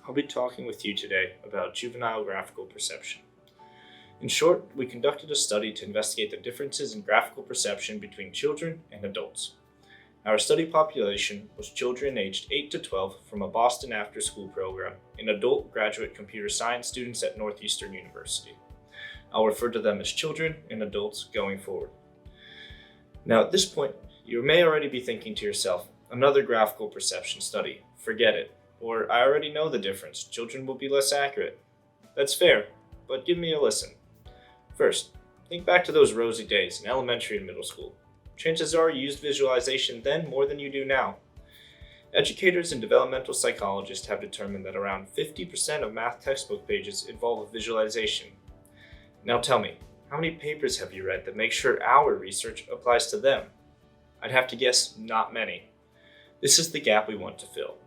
I'll be talking with you today about juvenile graphical perception. In short, we conducted a study to investigate the differences in graphical perception between children and adults. Our study population was children aged 8 to 12 from a Boston after-school program and adult graduate computer science students at Northeastern University. I'll refer to them as children and adults going forward. Now at this point, you may already be thinking to yourself, another graphical perception study, forget it. Or I already know the difference, children will be less accurate. That's fair, but give me a listen. First, think back to those rosy days in elementary and middle school. Chances are you used visualization then more than you do now. Educators and developmental psychologists have determined that around 50% of math textbook pages involve a visualization. Now tell me, how many papers have you read that make sure our research applies to them? I'd have to guess not many. This is the gap we want to fill.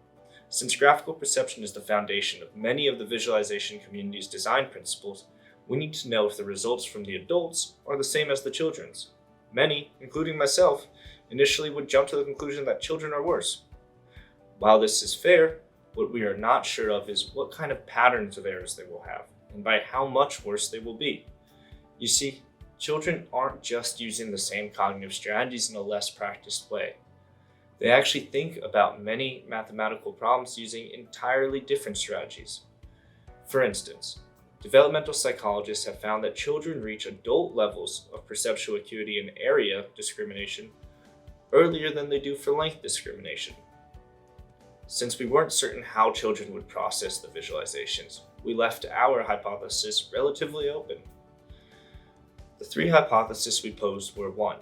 Since graphical perception is the foundation of many of the visualization community's design principles, we need to know if the results from the adults are the same as the children's. Many, including myself, initially would jump to the conclusion that children are worse. While this is fair, what we are not sure of is what kind of patterns of errors they will have, and by how much worse they will be. You see, children aren't just using the same cognitive strategies in a less practiced way. They actually think about many mathematical problems using entirely different strategies. For instance, developmental psychologists have found that children reach adult levels of perceptual acuity and area discrimination earlier than they do for length discrimination. Since we weren't certain how children would process the visualizations, we left our hypothesis relatively open. The three hypotheses we posed were 1.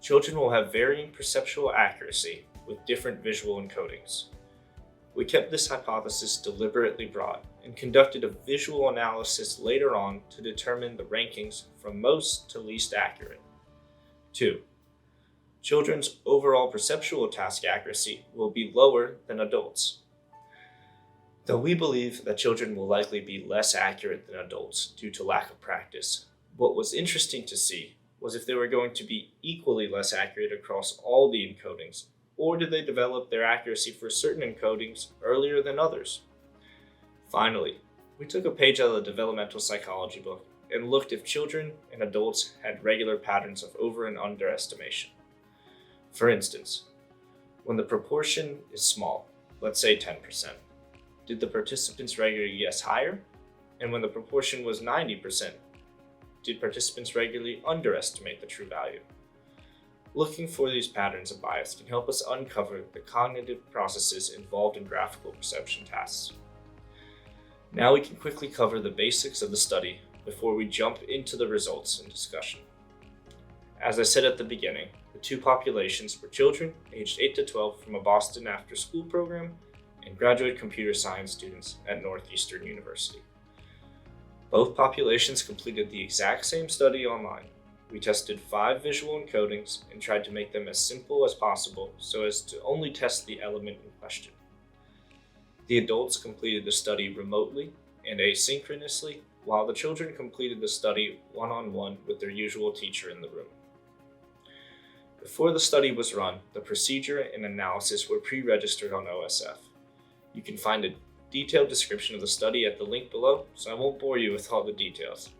Children will have varying perceptual accuracy with different visual encodings. We kept this hypothesis deliberately broad and conducted a visual analysis later on to determine the rankings from most to least accurate. 2. Children's overall perceptual task accuracy will be lower than adults. Though we believe that children will likely be less accurate than adults due to lack of practice, what was interesting to see was if they were going to be equally less accurate across all the encodings, or did they develop their accuracy for certain encodings earlier than others? Finally, we took a page out of the developmental psychology book and looked if children and adults had regular patterns of over and underestimation. For instance, when the proportion is small, let's say 10%, did the participants regularly guess higher? And when the proportion was 90%, did participants regularly underestimate the true value? Looking for these patterns of bias can help us uncover the cognitive processes involved in graphical perception tasks. Now we can quickly cover the basics of the study before we jump into the results and discussion. As I said at the beginning, the two populations were children aged 8 to 12 from a Boston after-school program and graduate computer science students at Northeastern University. Both populations completed the exact same study online. We tested 5 visual encodings and tried to make them as simple as possible so as to only test the element in question. The adults completed the study remotely and asynchronously, while the children completed the study one-on-one with their usual teacher in the room. Before the study was run, the procedure and analysis were pre-registered on OSF. You can find a detailed description of the study at the link below, so I won't bore you with all the details.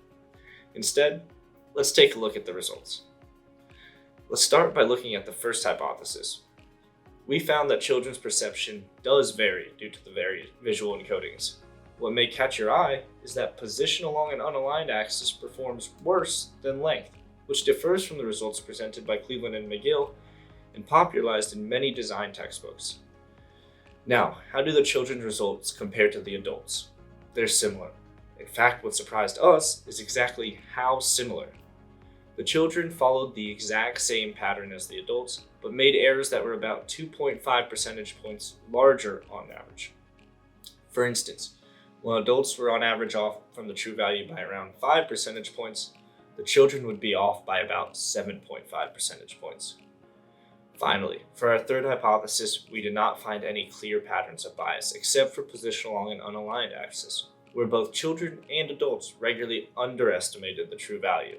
Instead, let's take a look at the results. Let's start by looking at the first hypothesis. We found that children's perception does vary due to the varied visual encodings. What may catch your eye is that position along an unaligned axis performs worse than length, which differs from the results presented by Cleveland and McGill and popularized in many design textbooks. Now, how do the children's results compare to the adults? They're similar. In fact, what surprised us is exactly how similar. The children followed the exact same pattern as the adults, but made errors that were about 2.5 percentage points larger on average. For instance, when adults were on average off from the true value by around 5 percentage points, the children would be off by about 7.5 percentage points. Finally, for our third hypothesis, we did not find any clear patterns of bias except for position along an unaligned axis, where both children and adults regularly underestimated the true value.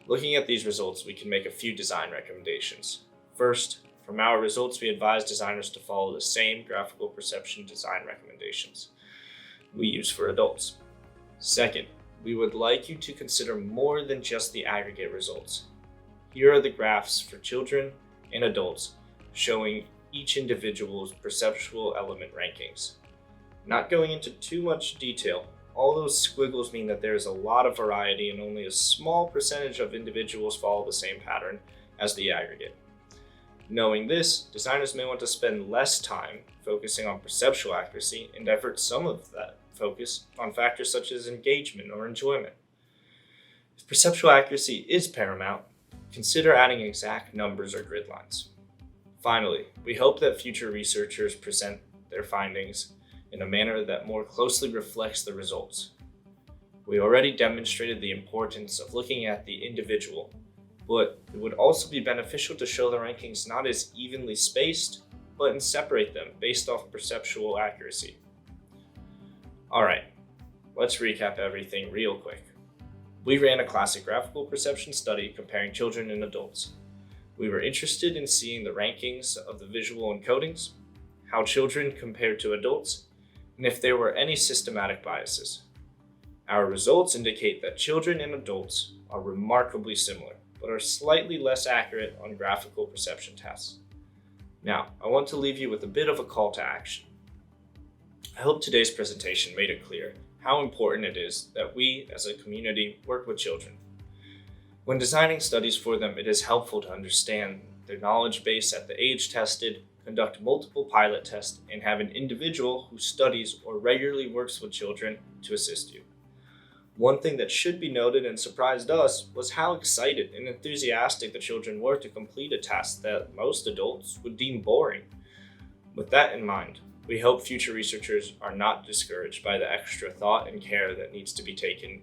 Looking at these results, we can make a few design recommendations. First, from our results, we advise designers to follow the same graphical perception design recommendations. we use for adults. Second, we would like you to consider more than just the aggregate results. Here are the graphs for children and adults showing each individual's perceptual element rankings. Not going into too much detail, all those squiggles mean that there is a lot of variety and only a small percentage of individuals follow the same pattern as the aggregate. Knowing this, designers may want to spend less time focusing on perceptual accuracy and divert some of that focus on factors such as engagement or enjoyment. If perceptual accuracy is paramount, consider adding exact numbers or grid lines. Finally, we hope that future researchers present their findings in a manner that more closely reflects the results. We already demonstrated the importance of looking at the individual, but it would also be beneficial to show the rankings not as evenly spaced, but and separate them based off perceptual accuracy. Alright, let's recap everything real quick. We ran a classic graphical perception study comparing children and adults. We were interested in seeing the rankings of the visual encodings, how children compared to adults, and if there were any systematic biases. Our results indicate that children and adults are remarkably similar, but are slightly less accurate on graphical perception tests. Now, I want to leave you with a bit of a call to action. I hope today's presentation made it clear how important it is that we, as a community, work with children. When designing studies for them, it is helpful to understand their knowledge base at the age tested, conduct multiple pilot tests, and have an individual who studies or regularly works with children to assist you. One thing that should be noted and surprised us was how excited and enthusiastic the children were to complete a task that most adults would deem boring. With that in mind, we hope future researchers are not discouraged by the extra thought and care that needs to be taken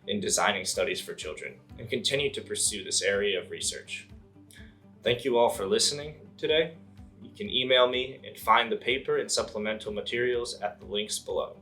in designing studies for children and continue to pursue this area of research. Thank you all for listening today. You can email me and find the paper and supplemental materials at the links below.